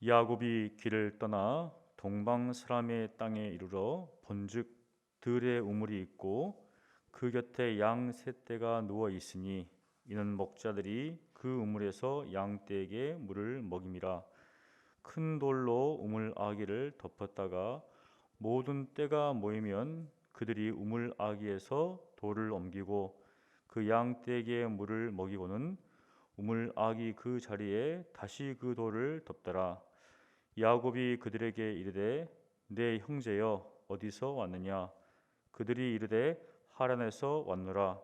야곱이 길을 떠나 동방 사람의 땅에 이르러 본즉 들에 우물이 있고 그 곁에 양 셋 떼가 누워 있으니 이는 목자들이 그 우물에서 양 떼에게 물을 먹임이라. 큰 돌로 우물 아기를 덮었다가 모든 떼가 모이면 그들이 우물 아기에서 돌을 옮기고 그 양 떼에게 물을 먹이고는 우물 아기 그 자리에 다시 그 돌을 덮더라. 야곱이 그들에게 이르되 내 형제여 어디서 왔느냐? 그들이 이르되 하란에서 왔노라.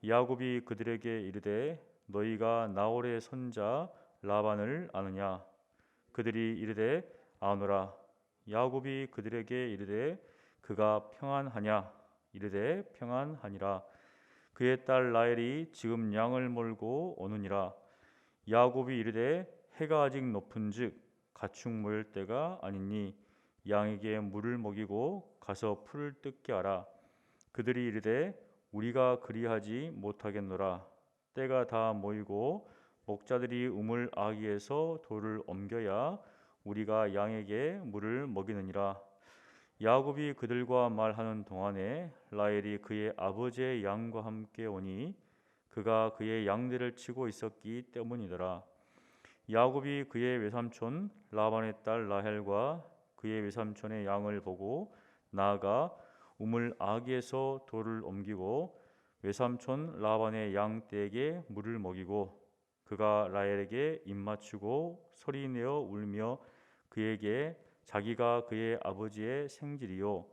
야곱이 그들에게 이르되 너희가 나홀의 손자 라반을 아느냐? 그들이 이르되 아노라. 야곱이 그들에게 이르되 그가 평안하냐? 이르되 평안하니라. 그의 딸 라헬이 지금 양을 몰고 오느니라. 야곱이 이르되 해가 아직 높은즉 가축 모일 때가 아니니 양에게 물을 먹이고 가서 풀을 뜯게 하라. 그들이 이르되 우리가 그리하지 못하겠노라. 때가 다 모이고 목자들이 우물 아기에서 돌을 옮겨야 우리가 양에게 물을 먹이느니라. 야곱이 그들과 말하는 동안에 라헬이 그의 아버지의 양과 함께 오니 그가 그의 양들을 치고 있었기 때문이더라. 야곱이 그의 외삼촌 라반의 딸 라헬과 그의 외삼촌의 양을 보고 나아가 우물 아기에서 돌을 옮기고 외삼촌 라반의 양 떼에게 물을 먹이고 그가 라헬에게 입맞추고 소리내어 울며 그에게 자기가 그의 아버지의 생질이요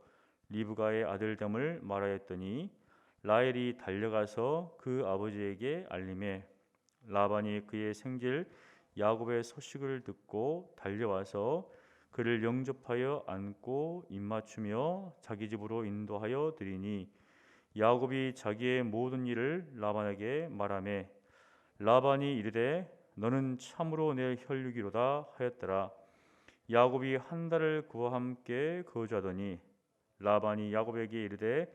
리브가의 아들됨을 말하였더니 라헬이 달려가서 그 아버지에게 알림해 라반이 그의 생질 야곱의 소식을 듣고 달려와서 그를 영접하여 안고 입맞추며 자기 집으로 인도하여 드리니 야곱이 자기의 모든 일을 라반에게 말하매 라반이 이르되 너는 참으로 내 혈육이로다 하였더라. 야곱이 한 달을 그와 함께 거주하더니 라반이 야곱에게 이르되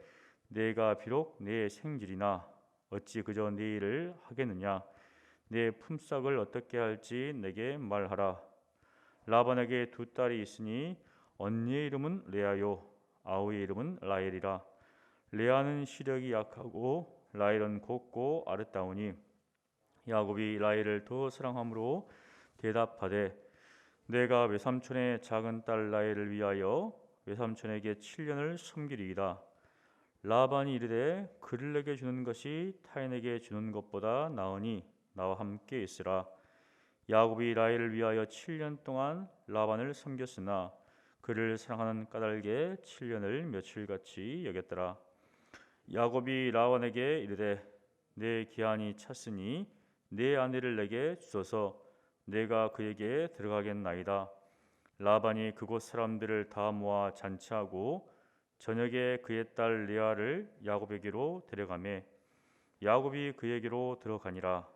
내가 비록 내 생질이나 어찌 그저 네 일을 하겠느냐? 내 품삯을 어떻게 할지 내게 말하라. 라반에게 두 딸이 있으니 언니의 이름은 레아요 아우의 이름은 라헬이라. 레아는 시력이 약하고 라헬은 곱고 아름다우니 야곱이 라헬을 더 사랑함으로 대답하되 내가 외삼촌의 작은 딸 라헬을 위하여 외삼촌에게 7년을 섬기리이다. 라반이 이르되 그를 내게 주는 것이 타인에게 주는 것보다 나으니 나와 함께 있으라. 야곱이 라헬을 위하여 7년 동안 라반을 섬겼으나 그를 사랑하는 까닭에 7년을 며칠같이 여겼더라. 야곱이 라반에게 이르되 내 기한이 찼으니 내 아내를 내게 주소서. 내가 그에게 들어가겠나이다. 라반이 그곳 사람들을 다 모아 잔치하고 저녁에 그의 딸 레아를 야곱에게로 데려가매 야곱이 그에게로 들어가니라.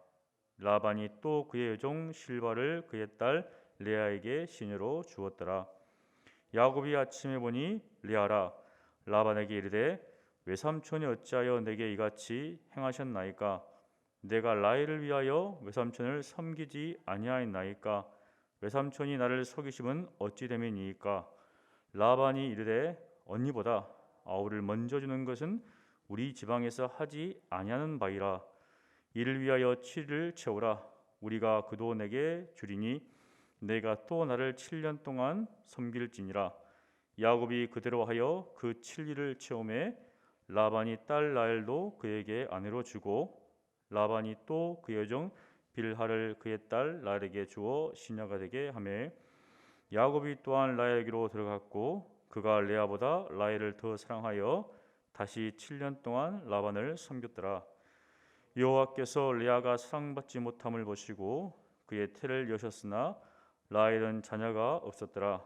라반이 또 그의 여종 실바를 그의 딸 레아에게 시녀로 주었더라. 야곱이 아침에 보니 레아라. 라반에게 이르되 외삼촌이 어찌하여 내게 이같이 행하셨나이까? 내가 라헬을 위하여 외삼촌을 섬기지 아니하였나이까? 외삼촌이 나를 속이심은 어찌 됨이니이까? 라반이 이르되 언니보다 아우를 먼저 주는 것은 우리 지방에서 하지 아니하는 바이라. 이를 위하여 7일을 채우라. 우리가 그도 내게 주리니 내가 또 나를 7년 동안 섬길지니라. 야곱이 그대로 하여 그 7일을 채우매 라반이 딸 라헬도 그에게 아내로 주고 라반이 또 그 여종 빌하를 그의 딸 라헬에게 주어 시녀가 되게 하매 야곱이 또한 라헬에게로 들어갔고 그가 레아보다 라헬을 더 사랑하여 다시 7년 동안 라반을 섬겼더라. 여호와께서 레아가 사랑받지 못함을 보시고 그의 태를 여셨으나 라헬은 자녀가 없었더라.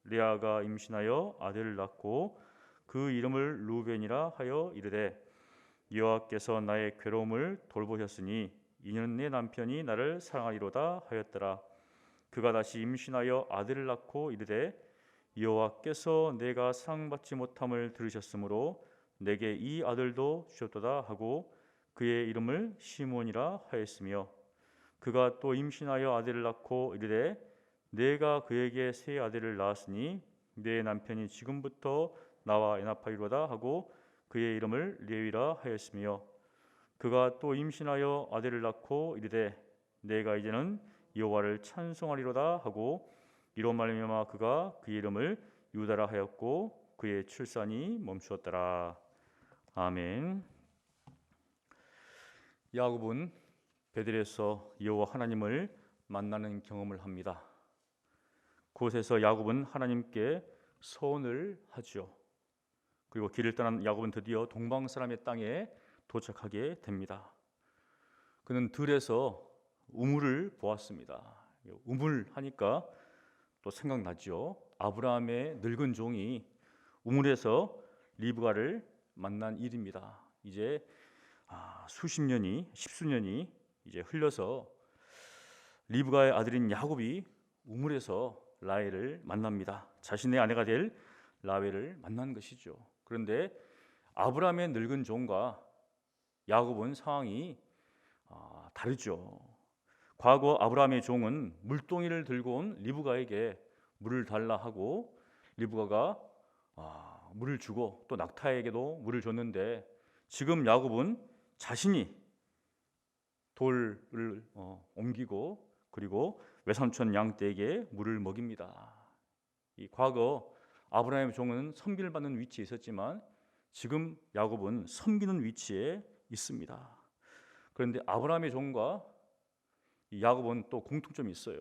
레아가 임신하여 아들을 낳고 그 이름을 루벤이라 하여 이르되 여호와께서 나의 괴로움을 돌보셨으니 이는 내 남편이 나를 사랑하리로다 하였더라. 그가 다시 임신하여 아들을 낳고 이르되 여호와께서 내가 사랑받지 못함을 들으셨으므로 내게 이 아들도 주셨도다 하고 그의 이름을 시몬이라 하였으며 그가 또 임신하여 아들을 낳고 이르되 내가 그에게 세 아들을 낳았으니 내 남편이 지금부터 나와 연합하리로다 하고 그의 이름을 레위라 하였으며 그가 또 임신하여 아들을 낳고 이르되 내가 이제는 여호와를 찬송하리로다 하고 이로 말미암아 그가 그의 이름을 유다라 하였고 그의 출산이 멈추었더라. 아멘. 야곱은 베들에서 여호와 하나님을 만나는 경험을 합니다. 그곳에서 야곱은 하나님께 서원을 하죠. 그리고 길을 떠난 야곱은 드디어 동방 사람의 땅에 도착하게 됩니다. 그는 들에서 우물을 보았습니다. 우물 하니까 또 생각나죠. 아브라함의 늙은 종이 우물에서 리브가를 만난 일입니다. 이제 수십 년이, 십수년이 이제 흘러서 리브가의 아들인 야곱이 우물에서 라헬을 만납니다. 자신의 아내가 될 라헬을 만난 것이죠. 그런데 아브라함의 늙은 종과 야곱은 상황이 다르죠. 과거 아브라함의 종은 물동이를 들고 온 리브가에게 물을 달라 하고 리브가가 물을 주고 또 낙타에게도 물을 줬는데 지금 야곱은 자신이 돌을 옮기고 그리고 외삼촌 양떼에게 물을 먹입니다. 이 과거 아브라함의 종은 섬기를 받는 위치에 있었지만 지금 야곱은 섬기는 위치에 있습니다. 그런데 아브라함의 종과 이 야곱은 또 공통점이 있어요.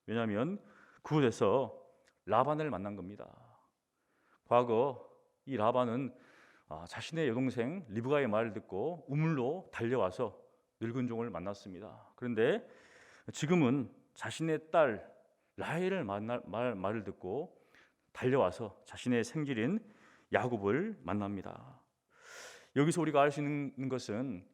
왜냐하면 그곳에서 라반을 만난 겁니다. 과거 이 라반은 자신의 여동생 리브가의 말을 듣고 우물로 달려와서 늙은 종을 만났습니다. 그런데 지금은 자신의 딸 라헬을 만날 말을 듣고 달려와서 자신의 생질인 야곱을 만납니다. 여기서 우리가 알 수 있는 것은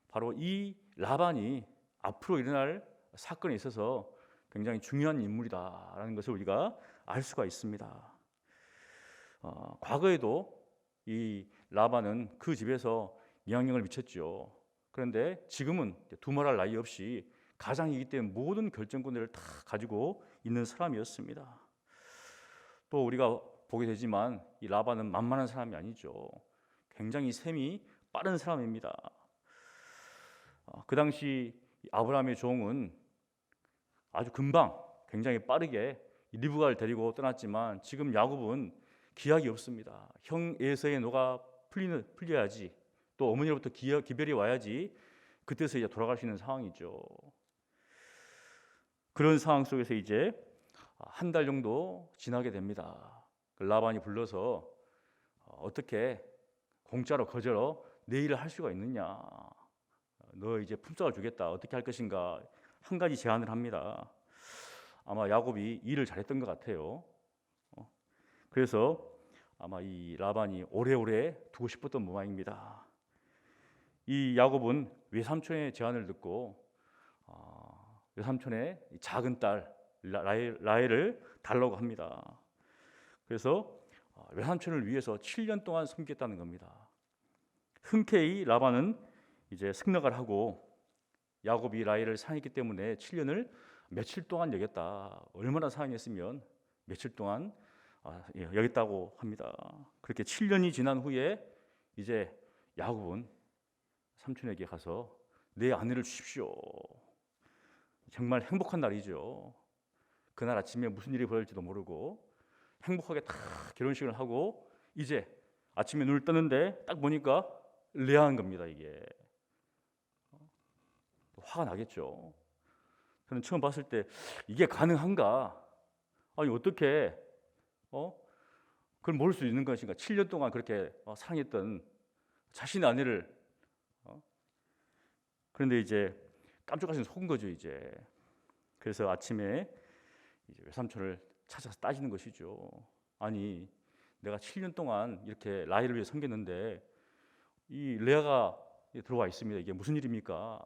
바로 이 라반이 앞으로 일어날 사건에 있어서 굉장히 중요한 인물이다라는 것을 우리가 알 수가 있습니다. 과거에도 이 라반은 그 집에서 영향력을 미쳤죠. 그런데 지금은 두말할 나위 없이 가장이기 때문에 모든 결정권을 다 가지고 있는 사람이었습니다. 또 우리가 보게 되지만 이 라반은 만만한 사람이 아니죠. 굉장히 셈이 빠른 사람입니다. 그 당시 아브라함의 종은 아주 금방 굉장히 빠르게 리브가를 데리고 떠났지만 지금 야곱은 기약이 없습니다. 형 에서의 노가 풀려야지 또 어머니로부터 기별이 와야지 그때서 이제 돌아갈 수 있는 상황이죠. 그런 상황 속에서 이제 한 달 정도 지나게 됩니다. 라반이 불러서 어떻게 공짜로 거저러 내 일을 할 수가 있느냐, 너 이제 품삯을 주겠다, 어떻게 할 것인가 한 가지 제안을 합니다. 아마 야곱이 일을 잘했던 것 같아요. 그래서 아마 이 라반이 오래오래 두고 싶었던 모양입니다. 이 야곱은 외삼촌의 제안을 듣고 외삼촌의 작은 딸 라헬을 달라고 합니다. 그래서 외삼촌을 위해서 7년 동안 섬겼다는 겁니다. 흔쾌히 라반은 이제 승낙을 하고 야곱이 라헬을 사랑했기 때문에 7년을 며칠 동안 여겼다. 얼마나 사랑했으면 며칠 동안 여겼다고 합니다. 그렇게 7년이 지난 후에 이제 야곱은 삼촌에게 가서 내 아내를 주십시오. 정말 행복한 날이죠. 그날 아침에 무슨 일이 벌어질지도 모르고 행복하게 다 결혼식을 하고 이제 아침에 눈을 뜨는데 딱 보니까 레아인 겁니다. 이게 화가 나겠죠. 저는 처음 봤을 때 이게 가능한가? 아니 어떻게 그걸 모를 수 있는 것인가? 7년 동안 그렇게 사랑했던 자신의 아내를 그런데 이제 깜짝같이 속은 거죠. 이제 그래서 아침에 이제 외삼촌을 찾아서 따지는 것이죠. 아니 내가 7년 동안 이렇게 라헬을 위해 섬겼는데 이 레아가 들어와 있습니다. 이게 무슨 일입니까?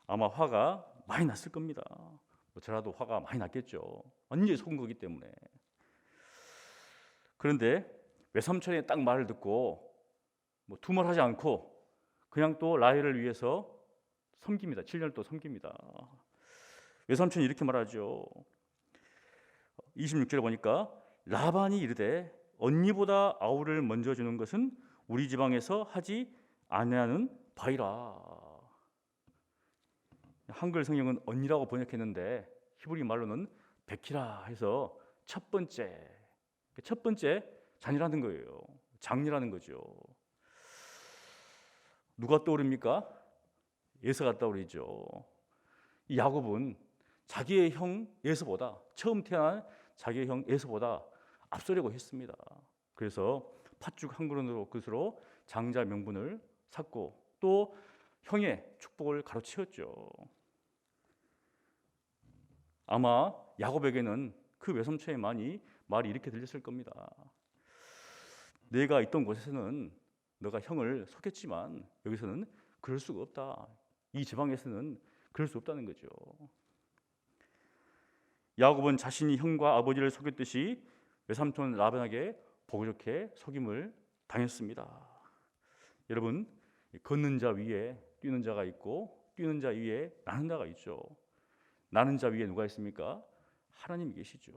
아마 화가 많이 났을 겁니다. 저라도 화가 많이 났겠죠. 완전히 속은 거기 때문에. 그런데 외삼촌의 딱 말을 듣고 두말하지 않고 그냥 또 라헬을 위해서 섬깁니다. 7년을 또 섬깁니다. 외삼촌이 이렇게 말하죠. 26절에 보니까 라반이 이르되 언니보다 아우를 먼저 주는 것은 우리 지방에서 하지 아니하는 바이라. 한글 성경은 언니라고 번역했는데 히브리 말로는 베키라 해서 첫 번째 자녀라는 거예요. 장녀라는 거죠. 누가 떠오릅니까? 에서가 떠오르죠. 이 야곱은 자기의 형 에서보다, 처음 태어난 자기의 형 에서보다 앞서려고 했습니다. 그래서 팥죽 한 그릇으로 장자 명분을 샀고 또 형의 축복을 가로치었죠. 아마 야곱에게는 그 외삼촌의 말이 이렇게 들렸을 겁니다. 내가 있던 곳에서는 너가 형을 속였지만 여기서는 그럴 수가 없다. 이 지방에서는 그럴 수 없다는 거죠. 야곱은 자신이 형과 아버지를 속였듯이 외삼촌 라반에게 보기 좋게 속임을 당했습니다. 여러분, 걷는 자 위에 뛰는 자가 있고 뛰는 자 위에 나는 자가 있죠. 나는 자 위에 누가 있습니까? 하나님이 계시죠.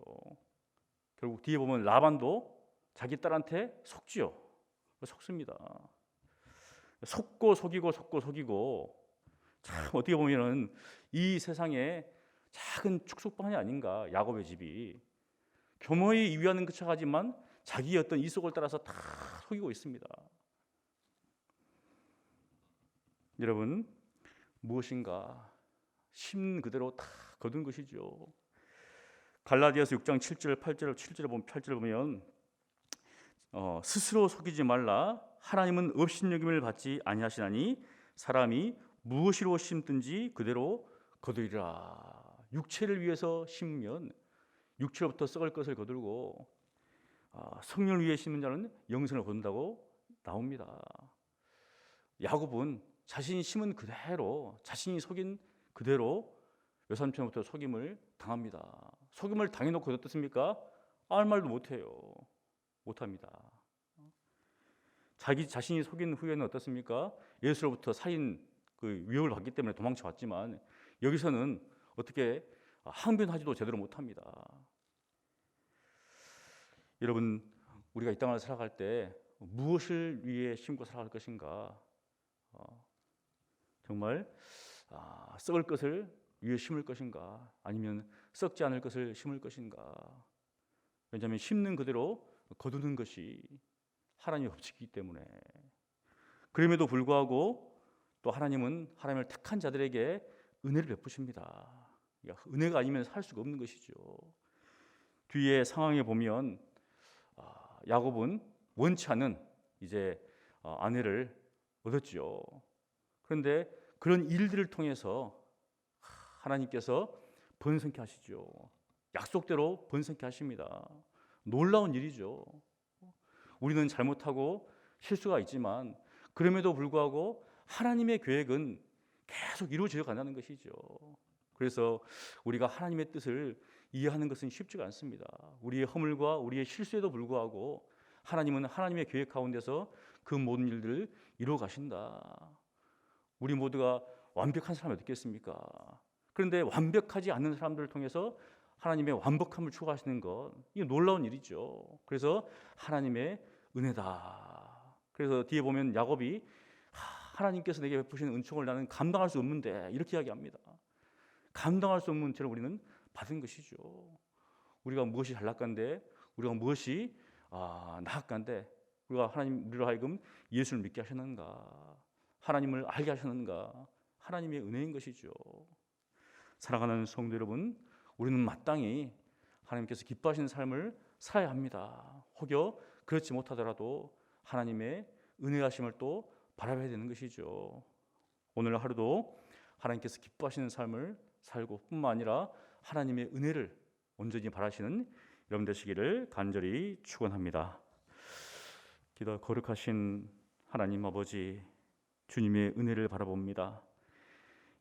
결국 뒤에 보면 라반도 자기 딸한테 속지요. 속습니다. 속고 속이고 참 어떻게 보면은 이 세상에 작은 축복만이 아닌가. 야곱의 집이 교모에 이위하는 그 척하지만 자기의 어떤 이속을 따라서 다 속이고 있습니다. 여러분, 무엇인가 심는 그대로 다 거둔 것이죠. 갈라디아서 6장 7절 8절을 보면 스스로 속이지 말라. 하나님은 업신여김을 받지 아니하시나니 사람이 무엇으로 심든지 그대로 거두리라. 육체를 위해서 심으면 육체로부터 썩을 것을 거두고 성령을 위해 심는 자는 영생을 거둔다고 나옵니다. 야곱은 자신이 심은 그대로, 자신이 속인 그대로 외삼촌부터 속임을 당합니다. 속임을 당해놓고 어떻습니까? 아무 말도 못해요. 못합니다. 자신이 속인 후에는 어떻습니까? 예수로부터 살인 그 위협을 받기 때문에 도망쳐 왔지만 여기서는 어떻게 항변하지도 제대로 못합니다. 여러분, 우리가 이 땅을 살아갈 때 무엇을 위해 심고 살아갈 것인가? 정말 썩을 것을 위해 심을 것인가? 아니면 썩지 않을 것을 심을 것인가? 왜냐하면 심는 그대로 거두는 것이 하나님의 법칙이기 때문에. 그럼에도 불구하고 또 하나님은 하나님을 택한 자들에게 은혜를 베푸십니다. 은혜가 아니면 살 수가 없는 것이죠. 뒤에 상황에 보면 야곱은 원치 않은 이제 아내를 얻었죠. 그런데 그런 일들을 통해서 하나님께서 번성케 하시죠. 약속대로 번성케 하십니다. 놀라운 일이죠. 우리는 잘못하고 실수가 있지만 그럼에도 불구하고 하나님의 계획은 계속 이루어져 간다는 것이죠. 그래서 우리가 하나님의 뜻을 이해하는 것은 쉽지가 않습니다. 우리의 허물과 우리의 실수에도 불구하고 하나님은 하나님의 계획 가운데서 그 모든 일들을 이루어 가신다. 우리 모두가 완벽한 사람이 어디 있겠습니까? 그런데 완벽하지 않는 사람들을 통해서 하나님의 완벽함을 추구하시는 것, 이게 놀라운 일이죠. 그래서 하나님의 은혜다. 그래서 뒤에 보면 야곱이 하나님께서 내게 베푸시는 은총을 나는 감당할 수 없는데 이렇게 이야기합니다. 감당할 수 없는 은총을 우리는 받은 것이죠. 우리가 무엇이 잘났간데, 우리가 무엇이 나았간데, 우리가 우리로 하여금 예수를 믿게 하셨는가, 하나님을 알게 하셨는가, 하나님의 은혜인 것이죠. 사랑하는 성도 여러분, 우리는 마땅히 하나님께서 기뻐하시는 삶을 살아야 합니다. 혹여 그렇지 못하더라도 하나님의 은혜하심을 또 바라봐야 되는 것이죠. 오늘 하루도 하나님께서 기뻐하시는 삶을 살고 뿐만 아니라 하나님의 은혜를 온전히 바라시는 여러분 되시기를 간절히 축원합니다. 기도 거룩하신 하나님 아버지, 주님의 은혜를 바라봅니다.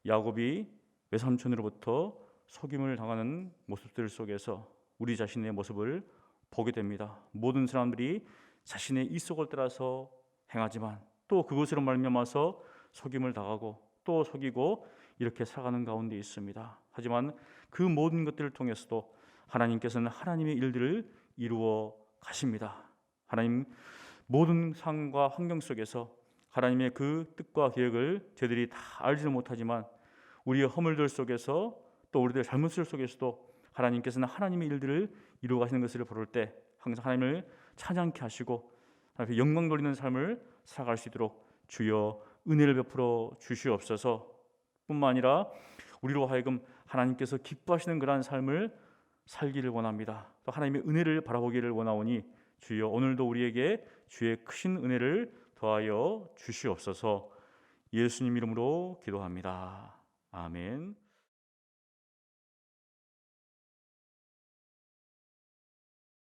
야곱이 외삼촌으로부터 속임을 당하는 모습들 속에서 우리 자신의 모습을 보게 됩니다. 모든 사람들이 자신의 이속을 따라서 행하지만 또 그것으로 말미암아서 속임을 당하고 또 속이고 이렇게 살아가는 가운데 있습니다. 하지만 그 모든 것들을 통해서도 하나님께서는 하나님의 일들을 이루어 가십니다. 하나님 모든 상황과 환경 속에서 하나님의 그 뜻과 계획을 저희들이 다 알지는 못하지만 우리의 허물들 속에서 또 우리들의 잘못들 속에서도 하나님께서는 하나님의 일들을 이루어 가시는 것을 볼 때 항상 하나님을 찬양케 하시고 하나님의 영광 돌리는 삶을 살아갈 수 있도록 주여 은혜를 베풀어 주시옵소서. 뿐만 아니라 우리로 하여금 하나님께서 기뻐하시는 그러한 삶을 살기를 원합니다. 또 하나님의 은혜를 바라보기를 원하오니 주여 오늘도 우리에게 주의 크신 은혜를 더하여 주시옵소서. 예수님 이름으로 기도합니다. 아멘.